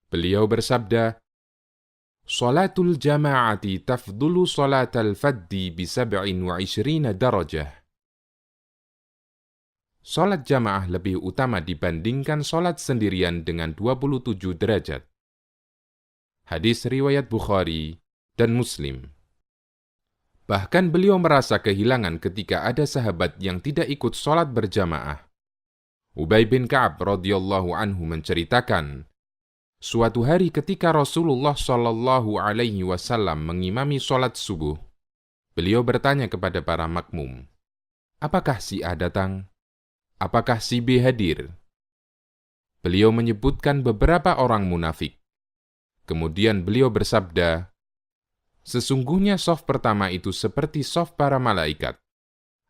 Beliau bersabda, "Salatul jama'ati tafdulu salatal faddi bi 27 darajah." Salat jamaah lebih utama dibandingkan salat sendirian dengan 27 derajat. Hadis riwayat Bukhari dan Muslim. Bahkan beliau merasa kehilangan ketika ada sahabat yang tidak ikut salat berjamaah. Ubay bin Ka'ab radhiyallahu anhu menceritakan, suatu hari ketika Rasulullah Shallallahu alaihi wasallam mengimami salat subuh, beliau bertanya kepada para makmum, "Apakah si A datang? Apakah si B hadir?" Beliau menyebutkan beberapa orang munafik. Kemudian beliau bersabda, "Sesungguhnya shaf pertama itu seperti shaf para malaikat.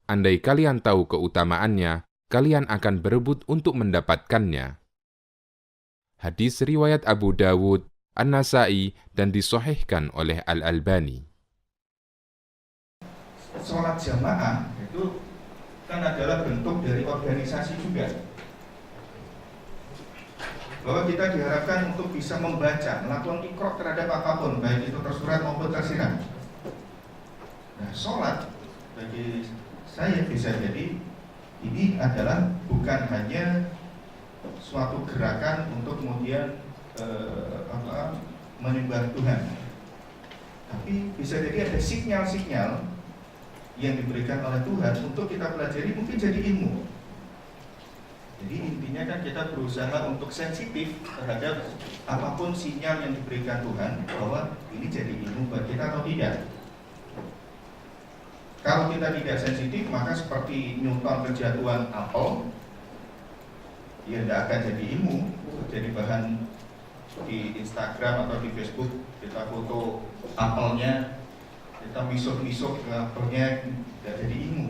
Andai kalian tahu keutamaannya, kalian akan berebut untuk mendapatkannya." Hadis riwayat Abu Dawud, An-Nasai, dan disahihkan oleh Al-Albani. Sholat jamaah itu kan adalah bentuk dari organisasi juga, bahwa kita diharapkan untuk bisa membaca, melakukan iqra' terhadap apapun, baik itu tersurat maupun tersirat. Nah, sholat bagi saya bisa jadi ini adalah bukan hanya suatu gerakan untuk kemudian menyembah Tuhan, tapi bisa jadi ada sinyal-sinyal yang diberikan oleh Tuhan untuk kita pelajari, mungkin jadi ilmu. Jadi intinya kan kita berusaha untuk sensitif terhadap apapun sinyal yang diberikan Tuhan, bahwa ini jadi ilmu buat kita atau tidak. Kalau kita tidak sensitif, maka seperti Newton kejatuhan apel, ya tidak akan jadi ilmu, jadi bahan di Instagram atau di Facebook. Kita foto apelnya, kita misuk-misuk ke apelnya, tidak jadi ilmu.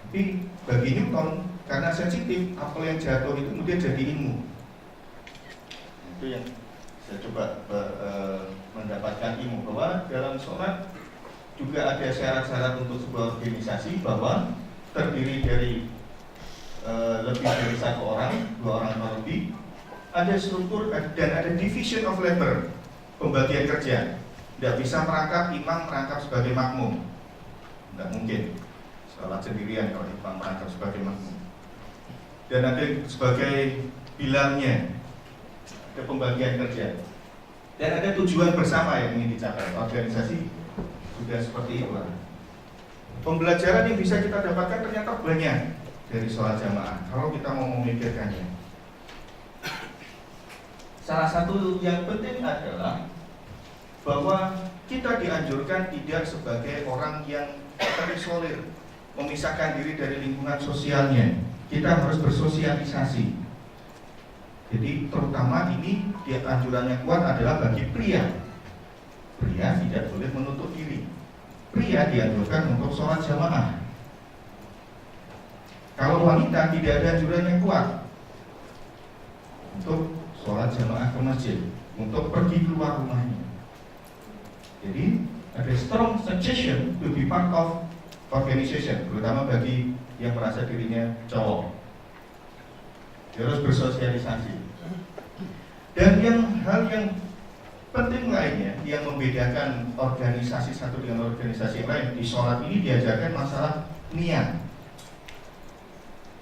Tapi bagi Newton, karena sensitif, apel yang jatuh itu kemudian jadi ilmu. Itu yang saya coba mendapatkan ilmu, bahwa dalam sholat juga ada syarat-syarat untuk sebuah organisasi, bahwa terdiri dari lebih dari satu orang, 2 orang atau lebih, ada struktur dan ada division of labor, pembagian kerja. Tidak bisa merangkap imam merangkap sebagai makmum, tidak mungkin. Sholat sendirian kalau imam merangkap sebagai makmum. Dan ada sebagai bilangnya, ada pembagian kerja, dan ada tujuan bersama yang ingin dicapai. Organisasi juga seperti itu. Pembelajaran yang bisa kita dapatkan ternyata banyak dari sholat jamaah kalau kita mau memikirkannya. Salah satu yang penting adalah bahwa kita dianjurkan tidak sebagai orang yang terisolir, memisahkan diri dari lingkungan sosialnya. Kita harus bersosialisasi. Jadi terutama ini anjurannya kuat adalah bagi pria. Pria tidak boleh menutup diri. Pria dianjurkan untuk sholat jamaah. Kalau wanita tidak ada anjuran yang kuat untuk sholat jamaah ke masjid, untuk pergi keluar rumahnya. Jadi ada strong suggestion to be part of organization, terutama bagi yang merasa dirinya cowok. Dia harus bersosialisasi. Dan hal yang penting lainnya yang membedakan organisasi satu dengan organisasi lain di sholat ini, diajarkan masalah niat.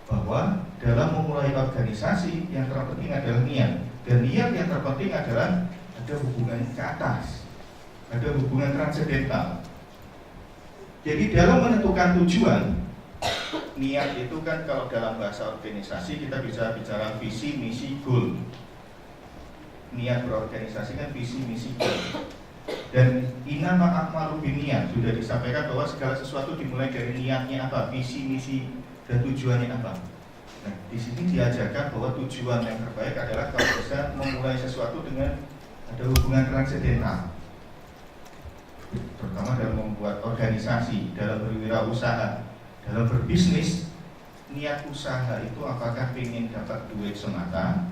Bahwa dalam memulai organisasi yang terpenting adalah niat. Dan niat yang terpenting adalah ada hubungan ke atas, ada hubungan transendental. Jadi dalam menentukan tujuan, niat itu kan kalau dalam bahasa organisasi kita bisa bicara visi, misi, goal. Niat berorganisasi kan visi, misi, goal. Dan inama a'malu binniyat, sudah disampaikan bahwa segala sesuatu dimulai dari niatnya apa, visi, misi, dan tujuannya apa. Nah, di sini diajarkan bahwa tujuan yang terbaik adalah kalau bisa memulai sesuatu dengan ada hubungan transendental, terutama dalam membuat organisasi, dalam berwirausaha, dalam berbisnis. Niat usaha itu apakah ingin dapat duit semata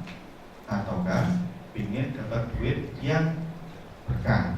ataukah ingin dapat duit yang berkah.